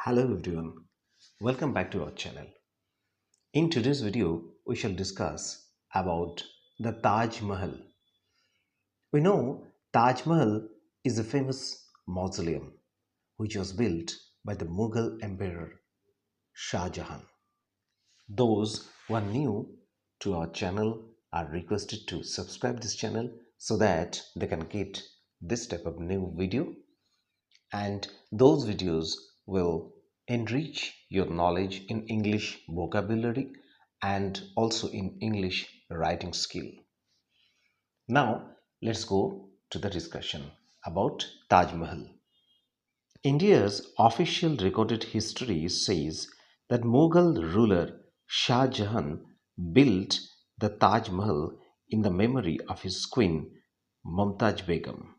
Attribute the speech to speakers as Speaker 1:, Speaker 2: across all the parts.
Speaker 1: Hello everyone, welcome back to our channel. In today's video, we shall discuss about the Taj Mahal. We know Taj Mahal is a famous mausoleum which was built by the Mughal Emperor Shah Jahan. Those who are new to our channel are requested to subscribe this channel so that they can get this type of new video, and those videos will enrich your knowledge in English vocabulary and also in English writing skill. Now, let's go to the discussion about Taj Mahal. India's official recorded history says that Mughal ruler Shah Jahan built the Taj Mahal in the memory of his queen Mumtaz Begum.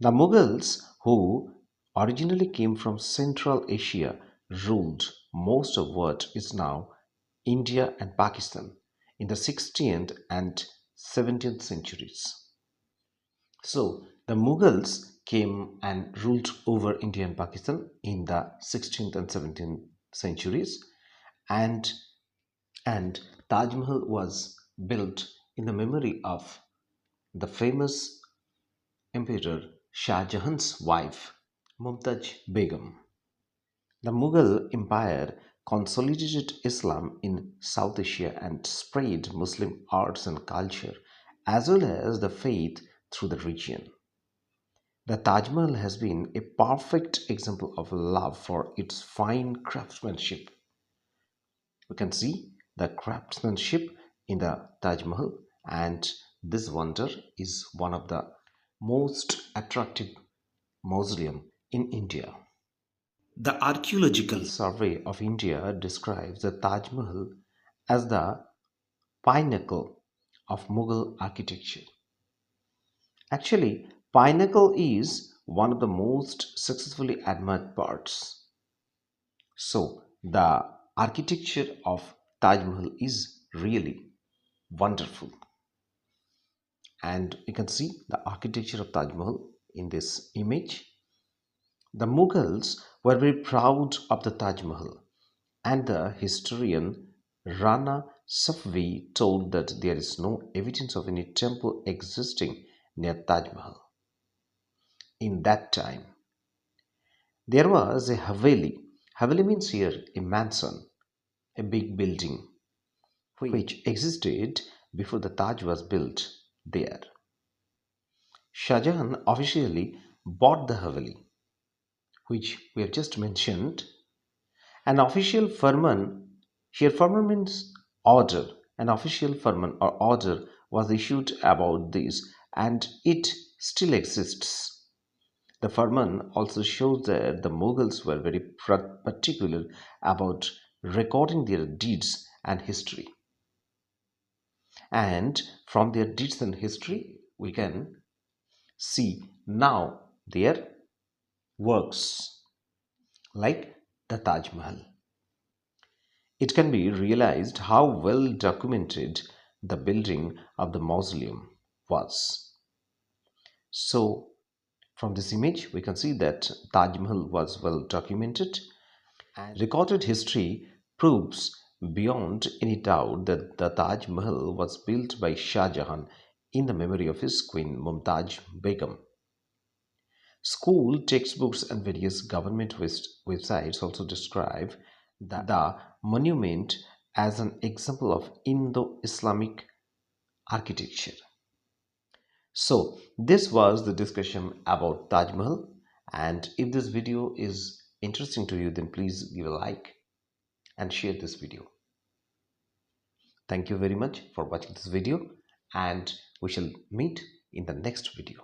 Speaker 1: The Mughals, who originally came from Central Asia, ruled most of what is now India and Pakistan in the 16th and 17th centuries. So, the Mughals came and ruled over India and Pakistan in the 16th and 17th centuries, and and Taj Mahal was built in the memory of the famous Emperor Shah Jahan's wife, Mumtaz Begum. The Mughal Empire consolidated Islam in South Asia and spread Muslim arts and culture as well as the faith through the region. The Taj Mahal has been a perfect example of love for its fine craftsmanship. We can see the craftsmanship in the Taj Mahal, and this wonder is one of the most attractive mausoleum in India. The Archaeological Survey of India describes the Taj Mahal as the pinnacle of Mughal architecture. Actually, pinnacle is one of the most successfully admired parts. So, the architecture of Taj Mahal is really wonderful. And you can see the architecture of Taj Mahal in this image. The Mughals were very proud of the Taj Mahal, and the historian Rana Safvi told that there is no evidence of any temple existing near Taj Mahal. In that time, there was a Haveli. Haveli means here a mansion, a big building, which existed before the Taj was built there. Shah Jahan officially bought the Haveli, which we have just mentioned. An official firman, here firman means order. An official firman or order was issued about this, and it still exists. The firman also shows that the Mughals were very particular about recording their deeds and history. And from their deeds and history, we can see now their works like the Taj Mahal. It can be realized how well documented the building of the mausoleum was. So, from this image, we can see that Taj Mahal was well documented, and recorded history proves beyond any doubt that the Taj Mahal was built by Shah Jahan in the memory of his queen Mumtaz Begum. School textbooks and various government websites also describe the monument as an example of Indo-Islamic architecture. So, this was the discussion about Taj Mahal, and if this video is interesting to you, then please give a like and share this video. Thank you very much for watching this video, and we shall meet in the next video.